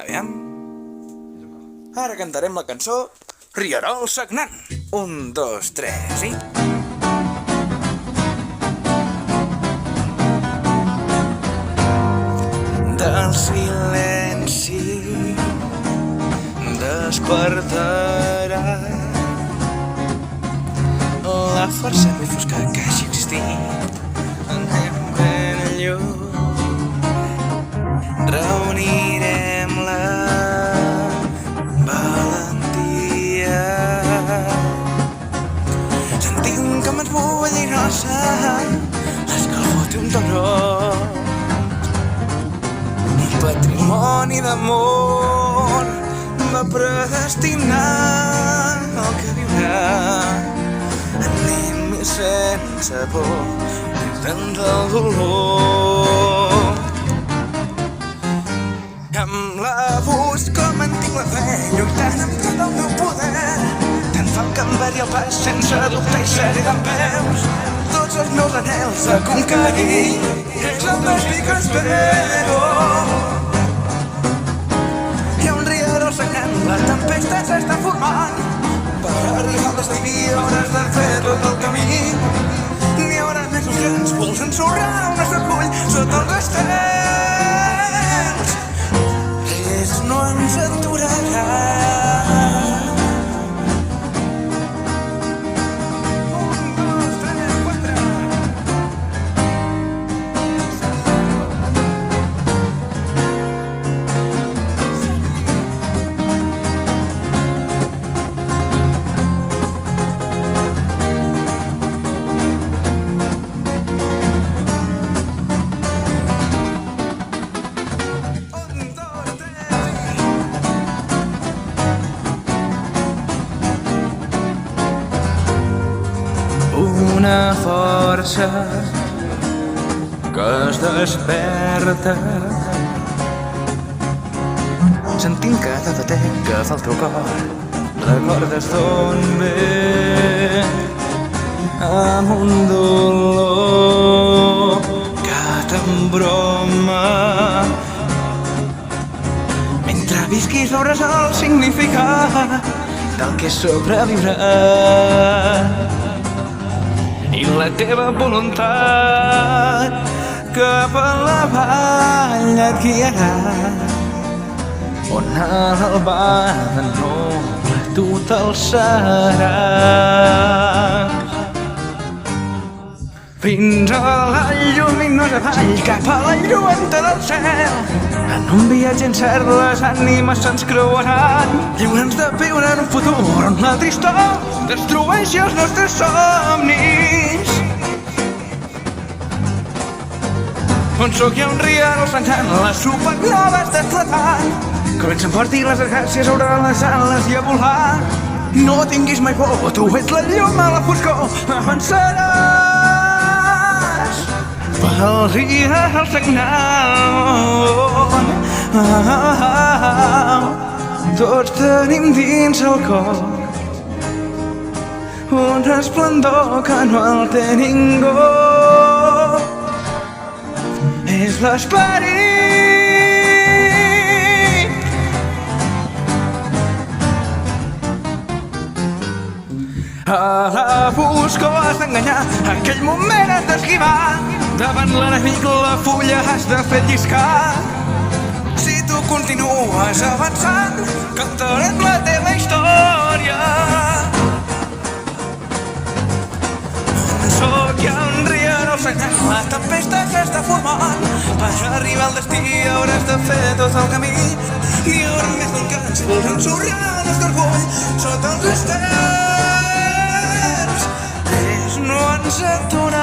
Aviam. Ara cantarem la cançó Rierol sagnant. 1, 2, 3 i... Del silenci despertarà la força més fosca que hagi existit. Anem ben lluny, reunirem la valentia, sentim com ens bullinosa l'escalfor d'un tauró, un patrimoni d'amor va predestinar el que viurà. Anem sense por, lluitant del dolor. Amb la busca mantinc la fe, lluitant amb tot el meu poder. Tant fa que em vari el pas sense dubte i seré dempeus. Tots els meus anhels a conquerir, és el destí que espero. Hi ha un rierol sagnant, la tempesta s'està formant. Per arribar al destí hauràs de fer tot el camí. N'hi haurà més grans, vols ensorrar el nostre orgull sota els estels. Res no ens aturarà. Una força que es desperta, sentint cada batec que fa el teu cor. Recordes d'on ve, amb un dolor que t'embroma. Mentre visquis veuràs el significat del que és sobreviure, i la teva voluntat cap a la vall et guiarà, on a l'albada noble tu t'alçaràs. Fins a la lluminosa vall, cap a la lluentor del cel. En un viatge incert les ànimes se'ns creuaran, lliurats de viure en un futur on la tristor destrueixi els nostres somnis. On sóc hi ha un rierol sagnant, la supernova està esclatant. Comencen fort i les gràcies obren les ales i a volar. No tinguis mai por, tu ets la llum a la foscor, avançaràs pel rierol sagnant. Tots tenim dins el cor un resplendor que no el té ningú. És l'esperit. A la foscor has d'enganyar, aquell moment has d'esquivar. Davant l'enemic la fulla has de fer lliscar. Si tu continues avançant, cantarem la teva història. Hi ha un rierol sagnant, la tempesta s'està formant. Per arribar al destí hauràs de fer tot el camí. N'hi haurà més volcans, vols ensorrar el nostre orgull sota els estels. Res no ens aturarà.